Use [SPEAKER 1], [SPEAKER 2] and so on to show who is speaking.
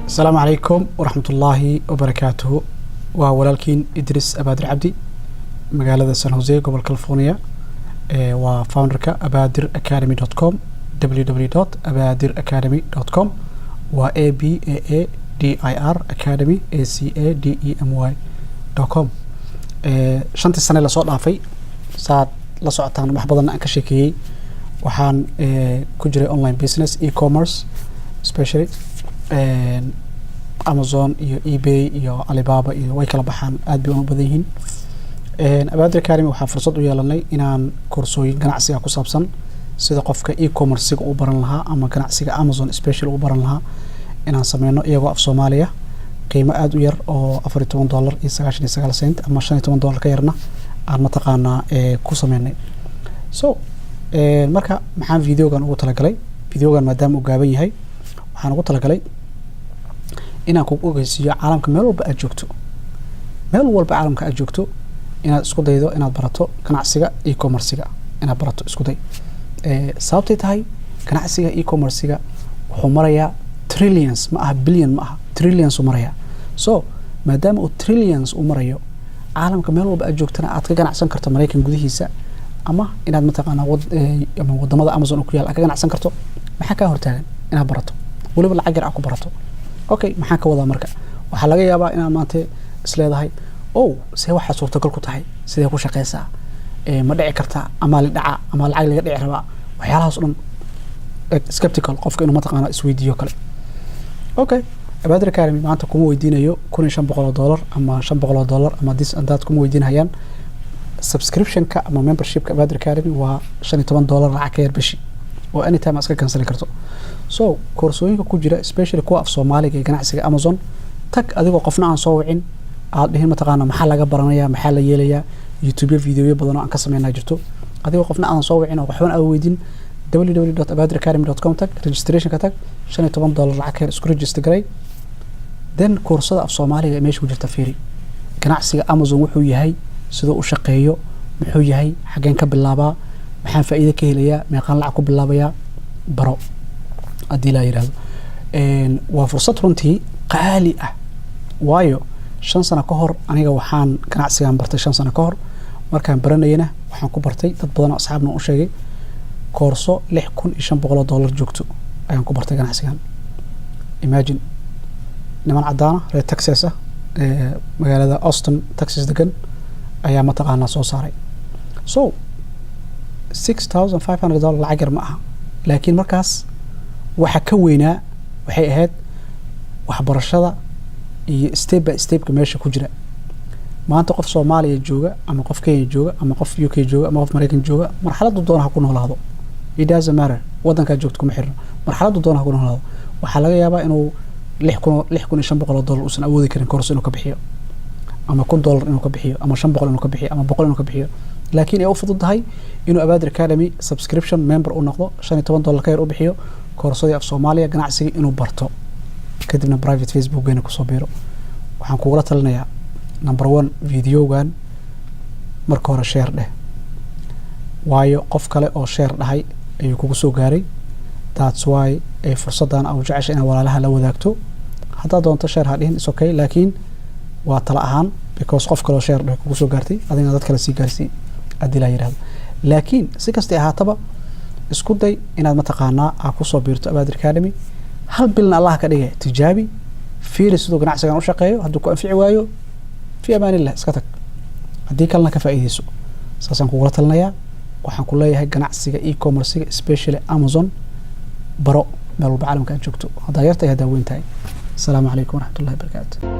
[SPEAKER 1] السلام عليكم ورحمة الله وبركاته. ولكن إدريس أبادر عبدي مقالة سان هوزي قبل كاليفورنيا وفاوندرك abadiracademy.com www.abadiracademy.com و ABAADIR Academy ACADEMY.com. شنتي السنة اللي صوت عافي ساعد لصعتان محبضنا أنك شيكي وحان كجري أونلاين بيزنس e-commerce especially Amazon iyo eBay iyo Alibaba iyo way kala baxaan aad bay u badan yihiin. Abadir Academy waxaa fursad u yeelanay inaan koorsooyin ganacsiga ku saabsan sida qofka e-commerce u baran lahaa ama ganacsiga Amazon especially u baran lahaa inaan sameeyno iyagoo af Soomaaliya qiimo aad u yar oo $14.99 ama $15 ka yarna aan mataqaanaa ku sameeynay. Marka maxaan videogan ugu talagalay videogan maadaama uu gaaban yahay waxaan ugu talagalay inaan ku ogeysiiyo caalamka meel walba caalamka aad joogto inaad isku daydo inaad barato ganacsiga e-commerce-ga inaad barato isku day sababtay tahay ganacsiga e-commerce-ga wuxuu marayaa trillions ma aha billion ma aha trillions u marayaa maadaama uu trillions u marayo caalamka meel walba aad joogtana aad ka ganacsan karto Mareykan gudihiisa ama inaad mataqaanaa wadamada Amazon ku yaal aad ka ganacsan karto maxaa ka hortaagan inaad barato waliba lacag yar aad ku barato maxaa ka wada marka waxaa laga yaabaa inaad maanta isleedahay see waxa suurtagal ku tahay sidee ku shaqeysaa ma dhici kartaa ama la dhaca ama lacag laga dhici rabaa waxyaalahaas dhan skeptical qofka inuu mataqaanaa isweydiiyo kale Abadir Academy maanta kuma weydiinayo $1500 ama $500 ama this and that kuma weydiinayaan subscription-ka ama membership-ka Abadir Academy waa $15 lacag ka yar bishii oo anytime aad iska cancel karto koorsooyinka ku jira especially kuwa af Soomaaliga ee ganacsiga Amazon tag adigoo qofna aan soo wicin aad dhihin mataqaanaa maxaa laga baranayaa maxaa la yeelayaa YouTube video badan oo aan ka sameynaa jirto adigoo qofna aan soo wicin oo waxban aad weydiin www.abadiracademy.com tag registration ka tag $15 lacag ka yar isku register garay then koorsada af Soomaaliga ee meesha ku jirta fiiri ganacsiga Amazon wuxuu yahay sidoo u shaqeeyo muxuu yahay xageen ka bilaabaa maxaan faa'iido ka helayaa meeqaan lacag ku bilaabayaa baro hadii la yiraahdo waa fursad runtii qaali ah waayo 5 sano ka hor aniga waxaan ganacsigan bartay 5 sano ka hor markaan baranayna waxaan ku bartay dad badan oo asxaabna u sheegay koorso $6500 joogto ayaan ku bartay ganacsigan imagine niman cadaana reer Texas magaalada Austin Texas degan ayaa mataqaanaa soo saaray $6500 lacag yar ma aha laakiin markaas waxa ka weynaa waxay ahayd waxbarashada iyo step by step ka meesha ku jira maanta qof Soomaaliya jooga ama qof Kenya jooga ama qof UK jooga ama qof Mareykan jooga marxaladdu doonaha ku noolaado it doesn't matter wadanka joogto kuma xirno marxaladdu doonaha ku noolaado waxa laga yaabaa inuu $6500 uusan awoodi karin koorso inuu ka bixiyo ama $1000 inuu ka bixiyo ama $500 inuu ka bixiyo ama $100 inuu ka bixiyo laakiin ay u fududahay inuu Abadir Academy subscription member u noqdo $15 ka yar u bixiyo koorsada af Soomaaliya ganacsiga inuu barto kadibna private Facebook-geena ku soo biiro waxaan kugu talinayaa number 1 videogan marka hore share dheh waayo qof kale oo share dhahay ayuu kugu soo gaaray that's why ay fursadan aad jeceshay in walaalaha la wadaagto hadaa doonto share hadhin is okay laakiin waa tala ahaan because qof kale oo share dhahay kugu soo gaartay adina dad kale si gaarsi adii la yiraahdo laakiin si kasta ahaataba isku day inaad mataqaanaa aad ku soo biirto Abadir Academy hal bilna Allah ka dhigay tijaabi fiiri sidoo ganacsigan u shaqeeyo hadduu ku anfici waayo fi amaanillah iska tag hadii kalena ka faa'iideyso saasan kugu talinayaa waxaan ku leeyahay ganacsiga e-commerce especially Amazon baro meel walba caalamka aad joogto hadaa yartay hadaa weyn tahay السلام عليكم ورحمة الله وبركاته